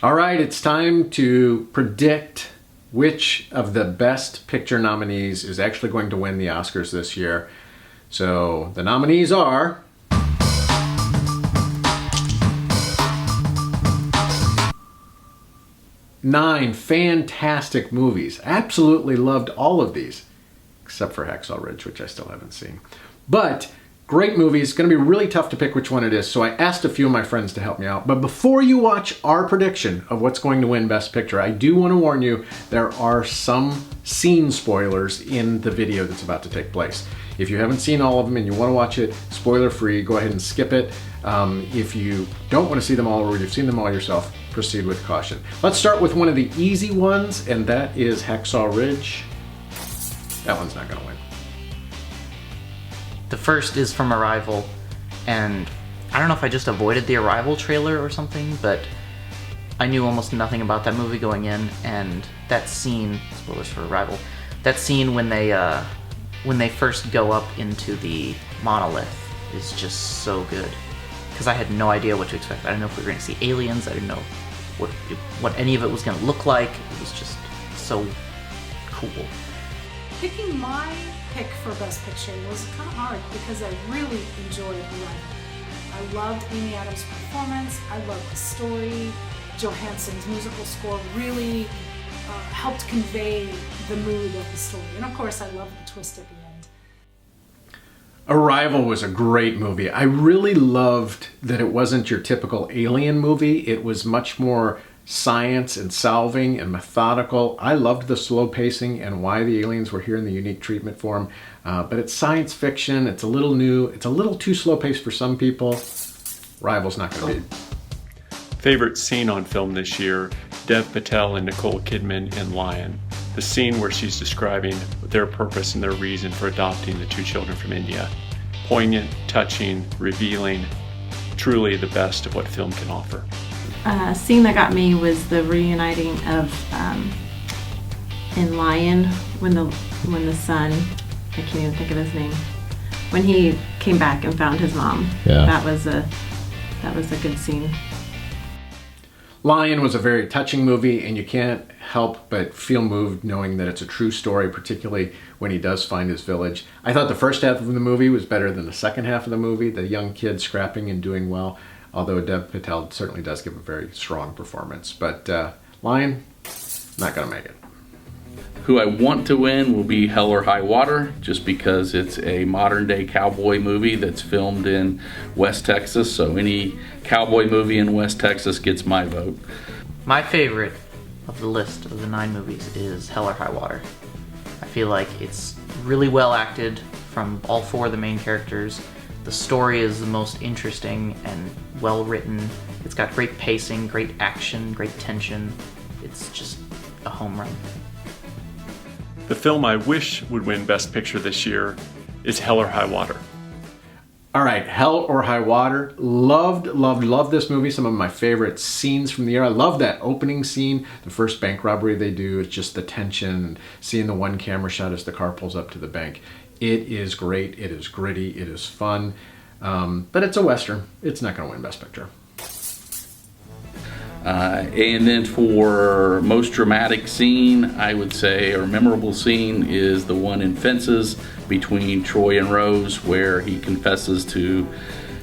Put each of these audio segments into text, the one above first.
All right, it's time to predict which of the Best Picture nominees is actually going to win the Oscars this year. So the nominees are... Nine fantastic movies. Absolutely loved all of these, except for Hacksaw Ridge, which I still haven't seen. But great movies. Going to be really tough to pick which one it is, so I asked a few of my friends to help me out. But before you watch our prediction of what's going to win Best Picture, I do want to warn you, there are some scene spoilers in the video that's about to take place. If you haven't seen all of them and you want to watch it spoiler-free, go ahead and skip it. If you don't want to see them all, or you've seen them all yourself, proceed with caution. Let's start with one of the easy ones, and that is Hacksaw Ridge. That one's not going to win. The first is from Arrival, and I don't know if I just avoided the Arrival trailer or something, but I knew almost nothing about that movie going in, and that scene, spoilers for Arrival, that scene when they first go up into the monolith is just so good. Because I had no idea what to expect. I didn't know if we were going to see aliens. I didn't know what any of it was going to look like. It was just so cool. Picking my pick for Best Picture was kind of hard because I really enjoyed Arrival. I loved Amy Adams' performance. I loved the story. Johansson's musical score really helped convey the mood of the story. And of course, I loved the twist at the end. Arrival was a great movie. I really loved that it wasn't your typical alien movie. It was much more science and solving and methodical. I loved the slow pacing and why the aliens were here in the unique treatment form. But it's science fiction. It's a little new. It's a little too slow paced for some people. Arrival's not going to be. Favorite scene on film this year, Dev Patel and Nicole Kidman in Lion. The scene where she's describing their purpose and their reason for adopting the two children from India. Poignant, touching, revealing, truly the best of what film can offer. A scene that got me was the reuniting of in Lion when the son, I can't even think of his name, when he came back and found his mom. Yeah. That was a good scene. Lion was a very touching movie, and you can't help but feel moved knowing that it's a true story, particularly when he does find his village. I thought the first half of the movie was better than the second half of the movie, the young kid scrapping and doing well, although Dev Patel certainly does give a very strong performance. But Lion, not going to make it. Who I want to win will be Hell or High Water, just because it's a modern-day cowboy movie that's filmed in West Texas, so any cowboy movie in West Texas gets my vote. My favorite of the list of the 9 movies is Hell or High Water. I feel like it's really well acted from all 4 of the main characters. The story is the most interesting and well written. It's got great pacing, great action, great tension. It's just a home run. The film I wish would win Best Picture this year is Hell or High Water. All right, Hell or High Water. Loved this movie. Some of my favorite scenes from the year. I love that opening scene, the first bank robbery they do. It's just the tension and seeing the one camera shot as the car pulls up to the bank. It is great. It is gritty. It is fun. But it's a Western. It's not going to win Best Picture. And then for most dramatic scene, I would say, or memorable scene, is the one in Fences between Troy and Rose, where he confesses to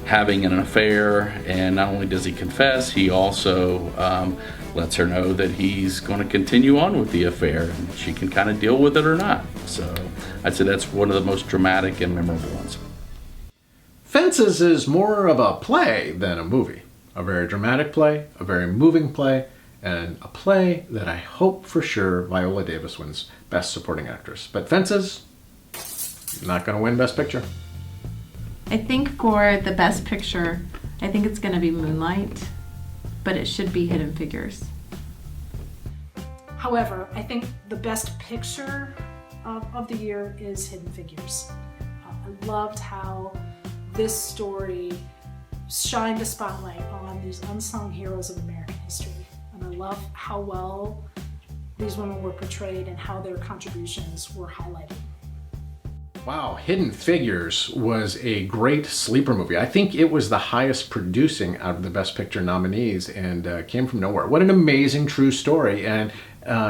having an affair, and not only does he confess, he also lets her know that he's going to continue on with the affair, and she can kind of deal with it or not. So I'd say that's one of the most dramatic and memorable ones. Fences is more of a play than a movie. A very dramatic play, a very moving play, and a play that I hope for sure Viola Davis wins Best Supporting Actress. But Fences, not going to win Best Picture. I think for the Best Picture, I think it's going to be Moonlight, but it should be Hidden Figures. However, I think the Best Picture of the year is Hidden Figures. I loved how this story shined a spotlight on these unsung heroes of American history. And I love how well these women were portrayed and how their contributions were highlighted. Wow, Hidden Figures was a great sleeper movie. I think it was the highest producing out of the Best Picture nominees and came from nowhere. What an amazing true story, and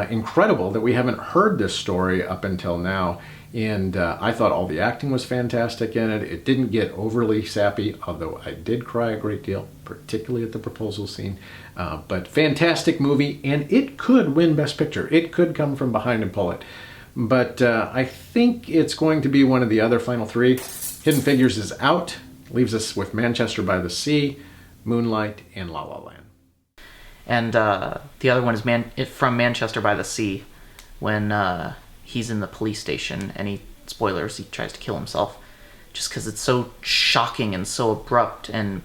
incredible that we haven't heard this story up until now. And I thought all the acting was fantastic in it. It didn't get overly sappy, although I did cry a great deal, particularly at the proposal scene. But fantastic movie, and it could win Best Picture. It could come from behind and pull it. But I think it's going to be one of the other final three. Hidden Figures is out, leaves us with Manchester by the Sea, Moonlight, and La La Land. And the other one is from Manchester by the Sea, when he's in the police station and he tries to kill himself, just because it's so shocking and so abrupt. And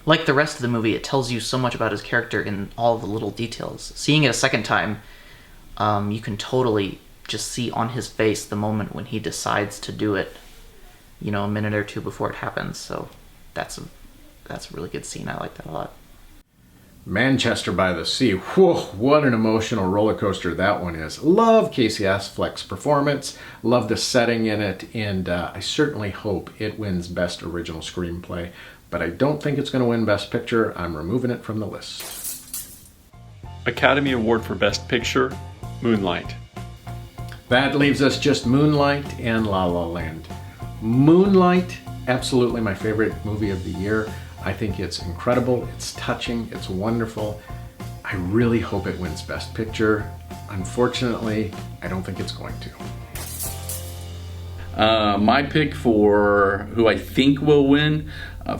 like the rest of the movie, it tells you so much about his character in all the little details. Seeing it a second time, you can totally just see on his face the moment when he decides to do it, a minute or two before it happens. So that's a really good scene. I like that a lot. Manchester by the Sea. Whoa, what an emotional roller coaster that one is. Love Casey Affleck's performance, love the setting in it, and I certainly hope it wins Best Original Screenplay, but I don't think it's going to win Best Picture. I'm removing it from the list. Academy Award for Best Picture, Moonlight. That leaves us just Moonlight and La La Land. Moonlight, absolutely my favorite movie of the year. I think it's incredible, it's touching, it's wonderful. I really hope it wins Best Picture. Unfortunately, I don't think it's going to. My pick for who I think will win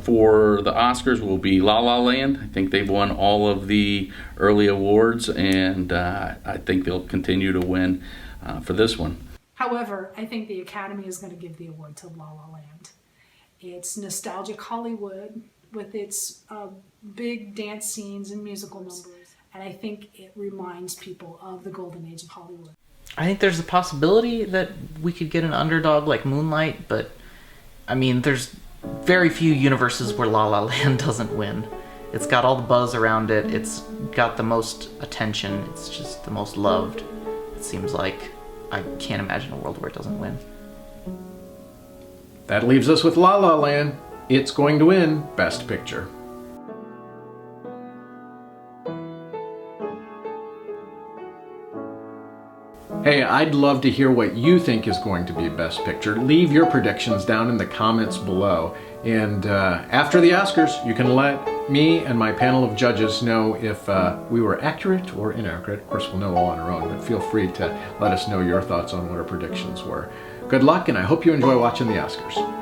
for the Oscars will be La La Land. I think they've won all of the early awards, and I think they'll continue to win for this one. However, I think the Academy is going to give the award to La La Land. It's nostalgic Hollywood with its big dance scenes and musical numbers, and I think it reminds people of the golden age of Hollywood. I think there's a possibility that we could get an underdog like Moonlight, but I mean, there's very few universes where La La Land doesn't win. It's got all the buzz around it, it's got the most attention, it's just the most loved. It seems like I can't imagine a world where it doesn't win. That leaves us with La La Land. It's going to win Best Picture. Hey, I'd love to hear what you think is going to be Best Picture. Leave your predictions down in the comments below. And after the Oscars, you can let me and my panel of judges know if we were accurate or inaccurate. Of course, we'll know all on our own, but feel free to let us know your thoughts on what our predictions were. Good luck, and I hope you enjoy watching the Oscars.